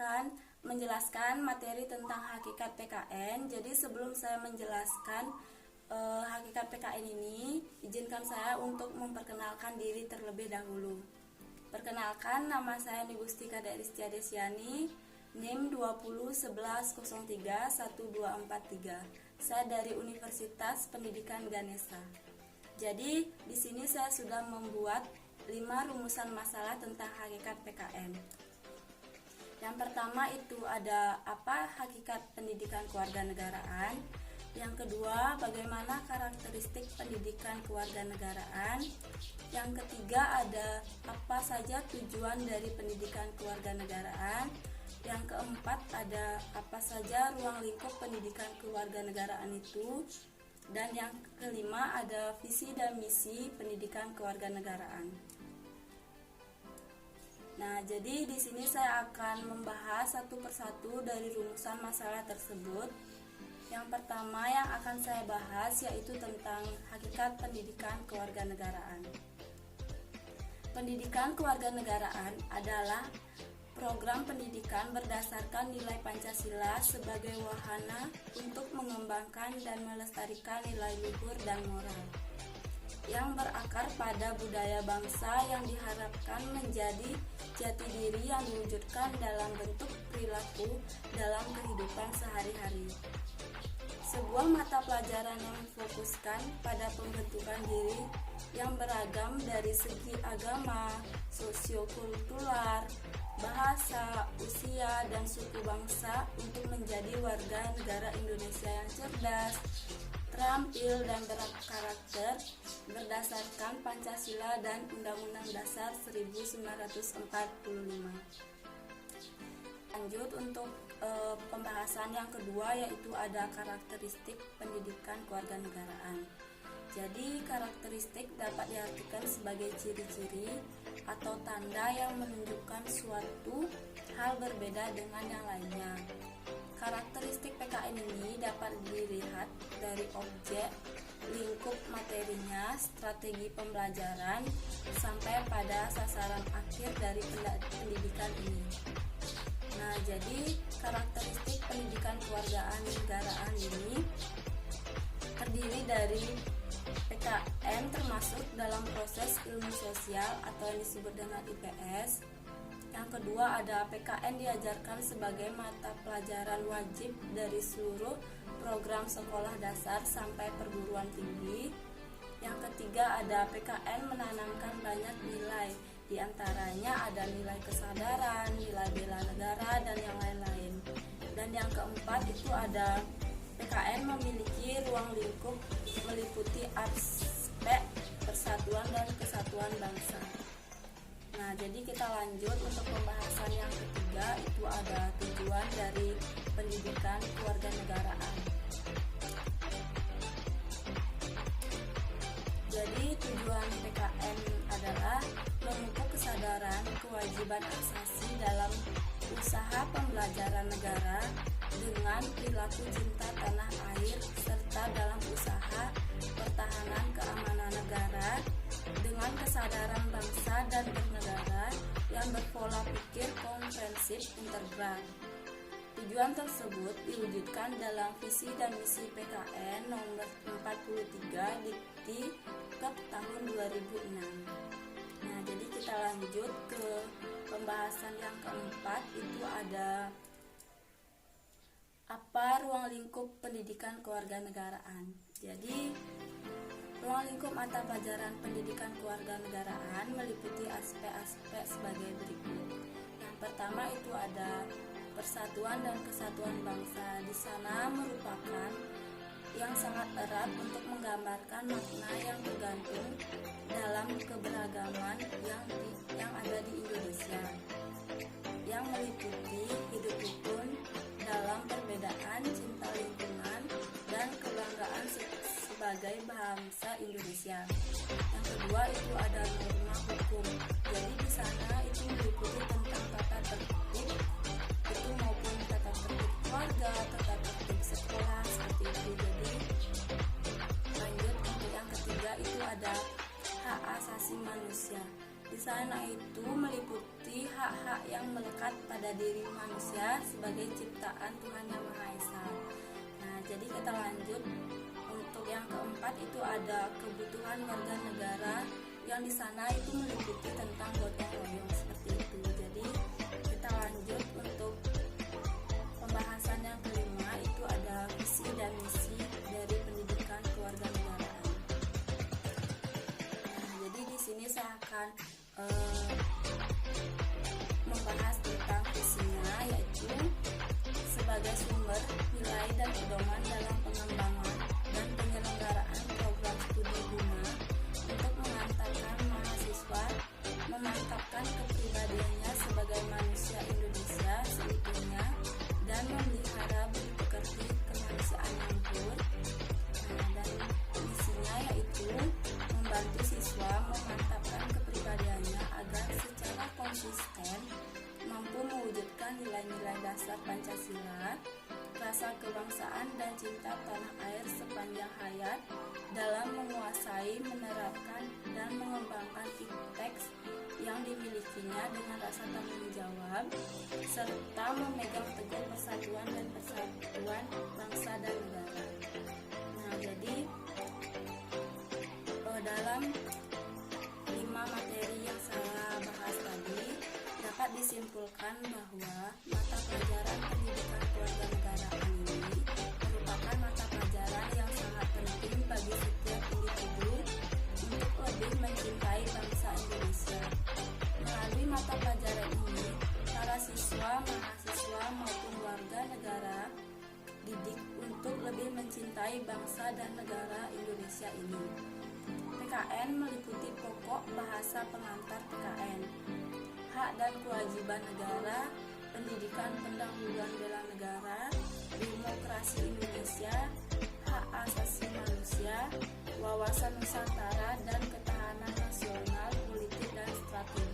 akan menjelaskan materi tentang hakikat PKN. Jadi sebelum saya menjelaskan hakikat PKN ini, izinkan saya untuk memperkenalkan diri terlebih dahulu. Perkenalkan, nama saya Nigustika Deristia Desiani, NIM 2011031243. Saya dari Universitas Pendidikan Ganesha. Jadi di sini saya sudah membuat 5 rumusan masalah tentang hakikat PKN. Yang pertama itu ada apa hakikat pendidikan kewarganegaraan. Yang kedua, bagaimana karakteristik pendidikan kewarganegaraan. Yang ketiga, ada apa saja tujuan dari pendidikan kewarganegaraan. Yang keempat, ada apa saja ruang lingkup pendidikan kewarganegaraan itu. Dan yang kelima, ada visi dan misi pendidikan kewarganegaraan. Nah, jadi di sini saya akan membahas satu persatu dari rumusan masalah tersebut. Yang pertama yang akan saya bahas yaitu tentang hakikat pendidikan kewarganegaraan. Pendidikan kewarganegaraan adalah program pendidikan berdasarkan nilai Pancasila sebagai wahana untuk mengembangkan dan melestarikan nilai luhur dan moral yang berakar pada budaya bangsa yang diharapkan menjadi jati diri yang diwujudkan dalam bentuk perilaku dalam kehidupan sehari-hari. Sebuah mata pelajaran yang memfokuskan pada pembentukan diri yang beragam dari segi agama, sosiokultural, bahasa, usia, dan suku bangsa untuk menjadi warga negara Indonesia yang cerdas, terampil, dan berkarakter berdasarkan Pancasila dan Undang-Undang Dasar 1945. Lanjut untuk pembahasan yang kedua yaitu ada karakteristik pendidikan kewarganegaraan. Jadi karakteristik dapat diartikan sebagai ciri-ciri atau tanda yang menunjukkan suatu hal berbeda dengan yang lainnya. Karakteristik PKN ini dapat dilihat dari objek, lingkup materinya, strategi pembelajaran, sampai pada sasaran akhir dari pendidikan ini. Nah, jadi karakteristik pendidikan kewarganegaraan ini terdiri dari PKN termasuk dalam proses ilmu sosial atau yang disebut dengan IPS. Yang kedua ada PKN diajarkan sebagai mata pelajaran wajib dari seluruh program sekolah dasar sampai perguruan tinggi. Yang ketiga ada PKN menanamkan banyak nilai, diantaranya ada nilai kesadaran, nilai bela negara, dan yang lain-lain. Dan yang keempat itu ada PKN memiliki ruang lingkup meliputi aspek persatuan dan kesatuan bangsa. Nah, jadi kita lanjut untuk pembahasan yang ketiga itu ada tujuan dari pendidikan kewarganegaraan. Jadi tujuan PKN adalah memupuk kesadaran kewajiban asasi dalam usaha pembelajaran negara dengan perilaku cinta tanah air serta dalam usaha pertahanan keamanan negara dengan kesadaran bangsa dan bernegara yang berpola pikir komprehensif integral. Tujuan tersebut diwujudkan dalam visi dan misi PKN nomor 43 Dikti Kep tahun 2006. Nah, jadi kita lanjut ke pembahasan yang keempat itu ada apa ruang lingkup pendidikan kewarganegaraan. Jadi ruang lingkup mata pelajaran pendidikan kewarganegaraan meliputi aspek-aspek sebagai berikut. Yang pertama itu ada persatuan dan kesatuan bangsa. Di sana merupakan yang sangat erat untuk menggambarkan makna yang tergantung dalam keberagaman yang ada di Indonesia, yang meliputi hidup rukun dalam perbedaan, cinta lingkungan, dan kebanggaan sebagai bangsa Indonesia. Yang kedua itu ada norma hukum. Jadi di sana itu meliputi tentang tata tertib itu maupun tata tertib keluarga, tata tertib sekolah seperti itu. Jadi lanjut untuk yang ketiga itu ada hak asasi manusia. Di sana itu meliputi hak-hak yang melekat pada diri manusia sebagai ciptaan Tuhan Yang Maha Esa. Nah, jadi kita lanjut. Untuk yang keempat itu ada kebutuhan warga negara, yang di sana itu meliputi tentang gotong royong seperti itu. Jadi kita lanjut untuk pembahasan yang kelima, itu ada visi dan misi dari pendidikan kewarganegaraan. Nah, jadi di sini saya akan membahas tentang visinya, yaitu sebagai sumber nilai dan pedoman dalam pengembangan dan penyelenggaraan program studi guna untuk mengantarkan mahasiswa memantapkan kepribadiannya sebagai manusia Indonesia seutuhnya dan memelihara budi pekerti kemanusiaan yang luhur. Dan misinya yaitu membantu siswa memantapkan kepribadiannya agar secara konsisten mampu mewujudkan nilai-nilai dasar Pancasila, rasa kebangsaan dan cinta tanah air sepanjang hayat dalam menguasai, menerapkan, dan mengembangkan teks yang dimilikinya dengan rasa tanggung jawab, serta memegang teguh persatuan dan persatuan bangsa dan negara. Nah, jadi dalam 5 materi yang saya bahas tadi, dapat disimpulkan bahwa mata pelajaran pendidikan kewarganegaraan ini merupakan mata pelajaran yang sangat penting bagi setiap individu untuk lebih mencintai bangsa Indonesia. Melalui mata pelajaran ini, para siswa, mahasiswa maupun warga negara didik untuk lebih mencintai bangsa dan negara Indonesia ini. PKN meliputi pokok bahasa pengantar PKN, hak dan kewajiban negara, pendidikan pendahuluan bela negara, demokrasi Indonesia, hak asasi manusia, wawasan Nusantara, dan ketahanan nasional, politik dan strategi.